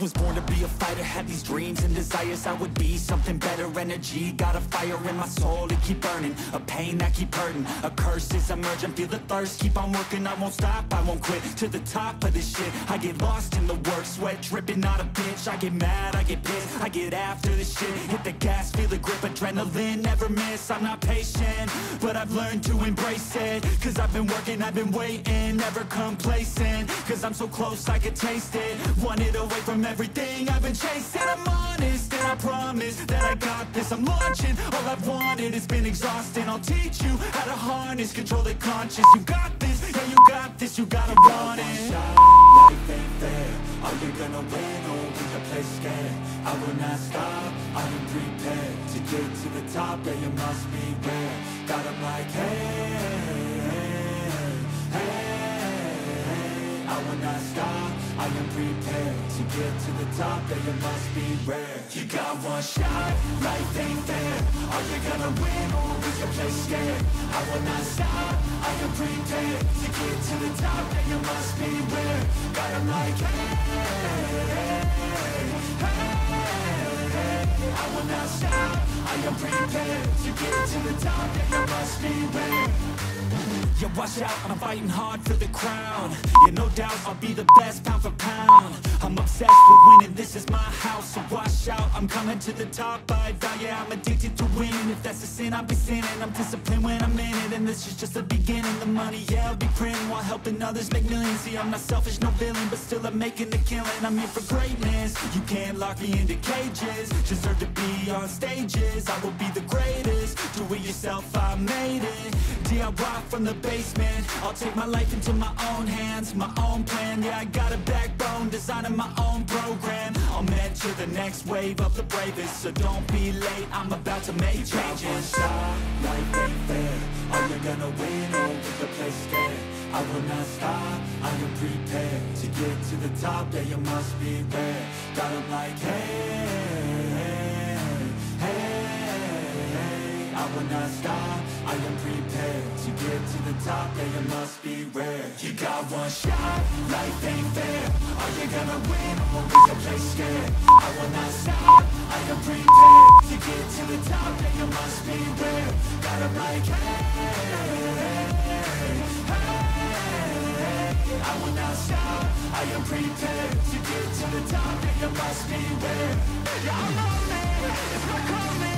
was born to be a fighter, had these dreams and desires. I would be something better, energy, got a fire in my soul to keep burning, a pain that keep hurting, a curse is emerging, feel the thirst, keep on working, I won't stop, I won't quit, to the top of this shit, I get lost in the work, sweat dripping, not a bitch, I get mad, I get pissed, I get after this shit, hit the gas, feel the grip, adrenaline, never miss, I'm not patient, but I've learned to embrace it, cause I've been working, I've been waiting, never complacent, cause I'm so close I could taste it, wanted away from everything I've been chasing. I'm honest and I promise that I got this. I'm launching, all I've wanted has been exhausting. I'll teach you how to harness, control the conscious. You got this, yeah you got this, you gotta want it. Life ain't fair, are you gonna win or will you play scared? I will not stop, I am prepared to get to the top, yeah you must beware. Got 'em like hey, I will not stop, I am prepared to get to the top, yeah you must be rare. You got one shot, life ain't fair. Are you gonna win or will you play scared? I will not stop, I am prepared to get to the top, yeah you must be rare. Got 'em like hey, I will not stop, I am prepared to get to the top, yeah you must be rare. Yeah, watch out, I'm fighting hard for the crown. Yeah, no doubt I'll be the best pound for pound. I'm obsessed with winning, this is my house. So watch out, I'm coming to the top. I vow, yeah, I'm addicted to winning. If that's a sin, I'll be sinning. I'm disciplined when I'm in it, and this is just the beginning. The money, yeah, I'll be printing while helping others make millions. See, I'm not selfish, no villain, but still I'm making a killing. I'm here for greatness, you can't lock me into cages. Deserve to be on stages, I will be the greatest. Do it yourself, I made it. DIY from the basement, I'll take my life into my own hands, my own plan, yeah I got a backbone, designing my own program, I'll mentor the next wave of the bravest, so don't be late, I'm about to make changes. One shot, life ain't fair, are you gonna win or will you play scared? I will not stop, I am prepared to get to the top, yeah you must be rare. Got 'em like hey, I will not stop, I am prepared to get to the top, yeah you must be rare. You got one shot, life ain't fair. Are you gonna win or will you play scared? I will not stop, I am prepared to get to the top, yeah you must be rare. Got 'em like I will not stop, I am prepared to get to the top, yeah you must be rare. Yeah, I'm on it, it's not coming.